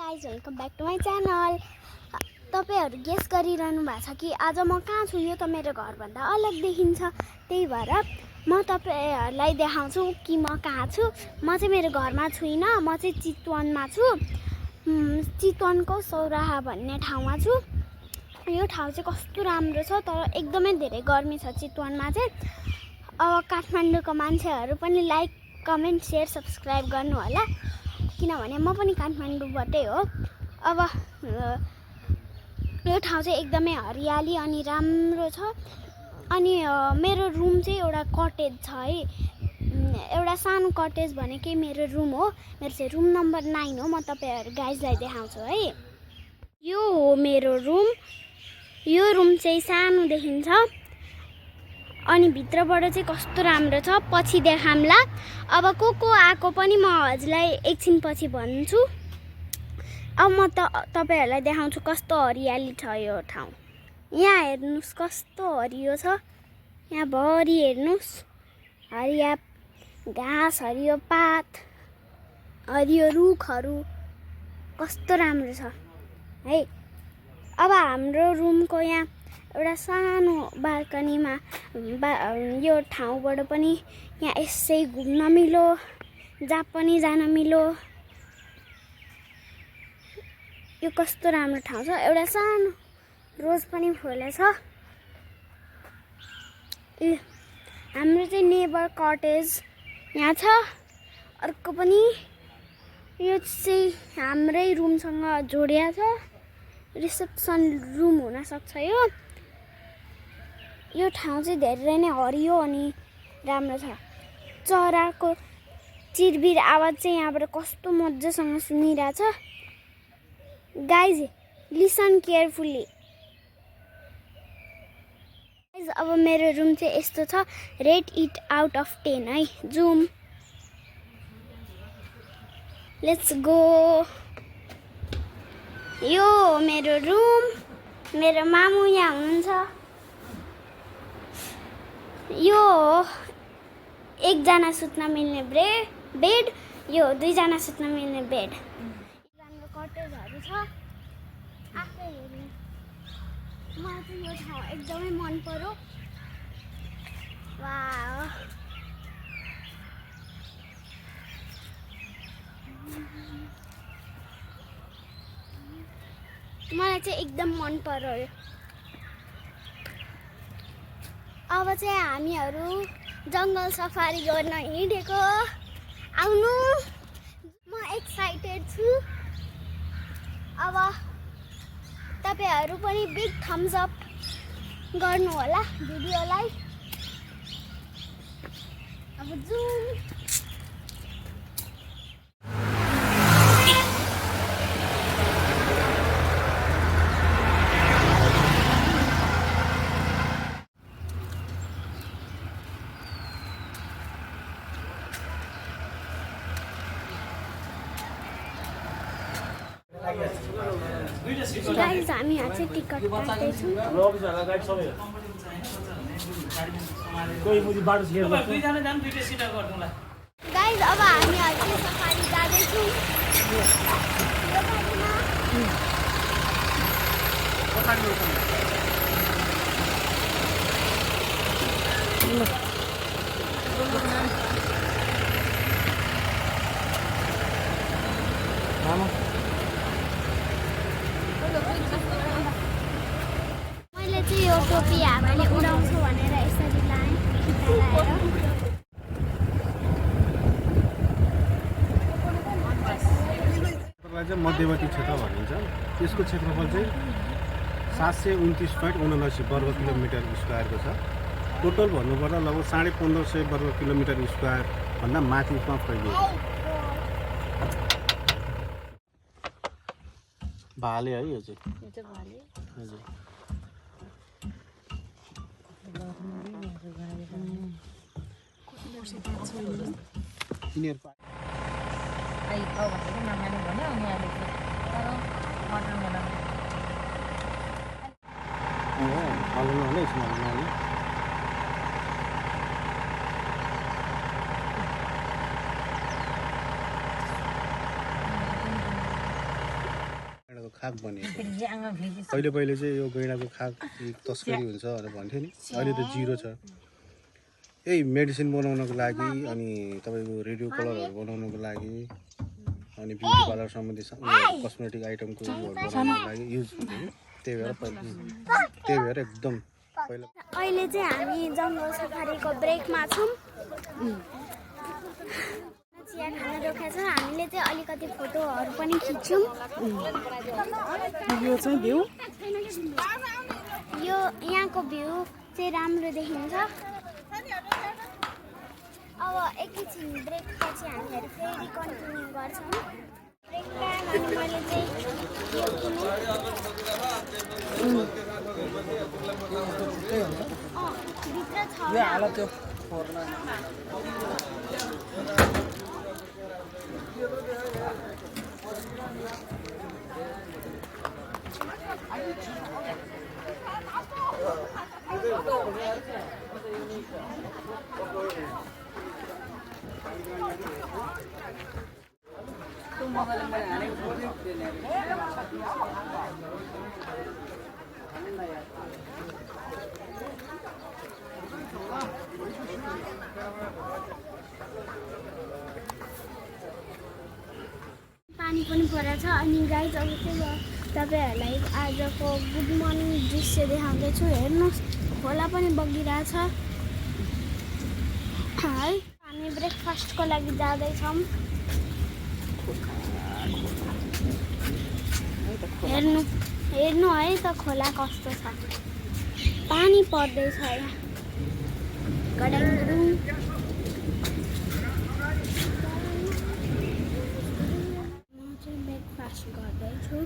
Guys welcome back to my channel. तपाईहरु guess गरिरहनु भएको छ कि आज म कहाँ छु। यो त मेरो घरभन्दा अलग देखिन्छ, त्यही भएर म तपाईहरुलाई देखाउँछु कि म कहाँ छु। म चाहिँ मेरो घरमा छुइनँ, म चाहिँ चितवनमा छु। चितवनको सौराहा भन्ने ठाउँमा छु। यो ठाउँ चाहिँ कस्तो राम्रो छ, तर एकदमै धेरै गर्मी छ चितवनमा चाहिँ। अब काठमाडौँको मान्छेहरु पनि लाइक कमेन्ट शेयर सब्स्क्राइब गर्नु होला, किनभने म पनि काठमाडौँबाटै हो। अब यो ठाउँ चाहिँ एकदमै हरियाली अनि राम्रो छ। अनि मेरो रुम चाहिँ एउटा कटेज छ है, एउटा सानो कटेज भनेकै मेरो रुम हो। मेरो चाहिँ रुम नम्बर 9 हो। म तपाईहरु गाइजलाई देखाउँछु है। यो हो मेरो रुम। यो रुम चाहिँ सानो देखिन्छ अनि भित्रबाट चाहिँ कस्तो राम्रो छ, पछि देखाम्ला। अब को आएको पनि म हजुरलाई एकछिन पछि भन्छु। अब म तपाईहरुलाई देखाउँछु कस्तो हरियाली छ यो ठाउँ। यहाँ हेर्नुस् कस्तो हरियो छ। यहाँ भरि हेर्नुस्, हरिया घाँस, हरियो पात, हरियो रुखहरू, कस्तो राम्रो छ है। अब हाम्रो रुमको यहाँ एउटा सानो बाल्कनीमा यो ठाउँबाट पनि यहाँ यसै घुम्न मिलो, जहाँ पनि जान मिलो। यो कस्तो राम्रो ठाउँ छ। एउटा सानो रोज पनि फुलेछ। हाम्रो चाहिँ नेबर कटेज यहाँ छ। अर्को पनि यो चाहिँ हाम्रै रुमसँग जोडिया छ। रिसेप्सन रुम हुन सक्छ यो। यो ठाउँ चाहिँ धेरै नै हरियो अनि राम्रो छ। चराको चिरबिर आवाज चाहिँ यहाँबाट कस्तो मजासँग सुनिरहेछ। Guys listen carefully. गाइज अब मेरो रुम चाहिँ यस्तो छ। रेट इट आउट अफ 10 है। Zoom, let's go. यो मेरो रुम। मेरो मामु यहाँ हुनुहुन्छ। यो एकजना सुत्न मिल्ने बेड, यो दुईजना सुत्न मिल्ने बेड। राम्रो कटेजहरू छ। आफै हेर्नु। मलाई चाहिँ यो ठाउँ एकदमै मन पर्यो। वाउ, मलाई चाहिँ एकदम मन पर्यो। अब चाहिँ हामीहरू जङ्गल सफारी गर्न हिँडेको। आउनु, म एक्साइटेड छु। अब तपाईहरु पनि बिग थम्स अप गर्नु होला भिडियोलाई। अब जुम। गाइज हामी यहाँ चाहिँ टिकट काट्दैछौँ। गाइज अब हामी अहिले सफारी जाँदैछौँ। मैले चाहिँ यो टोपी हामीले उडाउँछु भनेर यसरी लाएँ। चाहिँ मध्यवर्ती क्षेत्र भनिन्छ। यसको क्षेत्रफल चाहिँ 729.79 वर्ग किलोमिटर स्क्वायरको छ। टोटल भन्नुपर्दा लगभग 1550 वर्ग किलोमिटर स्क्वायर भन्दा माथिमा फैलिएको छ। भाले है यो चाहिँ। भाले हजुर। तिनीहरुको आई खाऊ भनेको नमाने भन्यो अनि अहिले तर मटन बनाउने हाल्नु होला यसमा हाल्नु। खाक बनिएको फेरि ज्याङमा फेरि पहिले चाहिँ यो गैँडाको खाक तस्करी हुन्छ भनेर भन्थ्यो नि अहिले त जिरो छ यही मेडिसिन बनाउनको लागि अनि तपाईँको रेडियो कलरहरू बनाउनको लागि अनि ब्युटी पार्लर सम्बन्धी कस्मेटिक आइटमको बनाउनको लागि युज हुन्थ्यो कि त्यही भएर एकदम पहिला अहिले चाहिँ हामी जङ्गल सफारीको ब्रेकमा छौँ चिया खान रोकेको छ हामीले चाहिँ अलिकति फोटोहरू पनि खिच्छौँ यो चाहिँ भ्यू यो यहाँको भ्यू चाहिँ राम्रो देखिन्छ अब एकैछिन ब्रेकपछि हामीहरू फेरि कन्टिन्यू गर्छौँ ब्रेक टाइमहरू मैले चाहिँ यो भित्र छ यो हालत त्यो पानी पनि परेको छ अनि गाइज अब चाहिँ तपाईँहरूलाई आजको गुड मर्निङ दृश्य देखाउँदैछु हेर्नुहोस् खोला पनि बगिरहेछ है हामी ब्रेकफास्टको लागि जाँदैछौँ हेर्नु है त खोला कस्तो छ पानी पर्दैछ यहाँ गडाङगुडुङ ब्रेकफास्ट गर्दैछु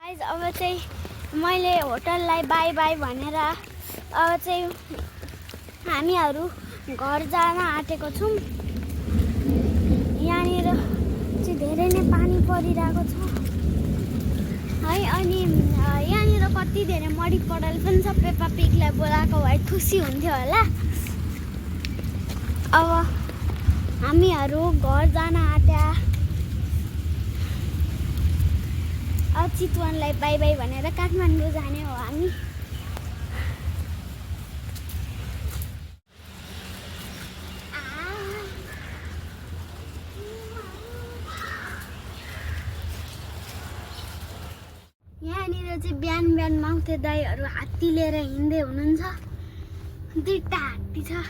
गाइज अब चाहिँ मैले होटललाई बाई बाई भनेर अब चाहिँ हामीहरू घर जान आँटेको छौँ यहाँनिर चाहिँ धेरै नै पानी परिरहेको छ है अनि यहाँनिर कति धेरै मडी पडल पनि छ पेपा पिगलाई बोलाएको भए खुसी हुन्थ्यो होला अब हामीहरू घर जान आँट्या अब चितवनलाई बाई बाई भनेर काठमाडौँ जाने हो हामी यहाँनिर चाहिँ बिहान बिहान माउथे दाईहरू हात्ती लिएर हिँड्दै हुनुहुन्छ दुईटा हात्ती छ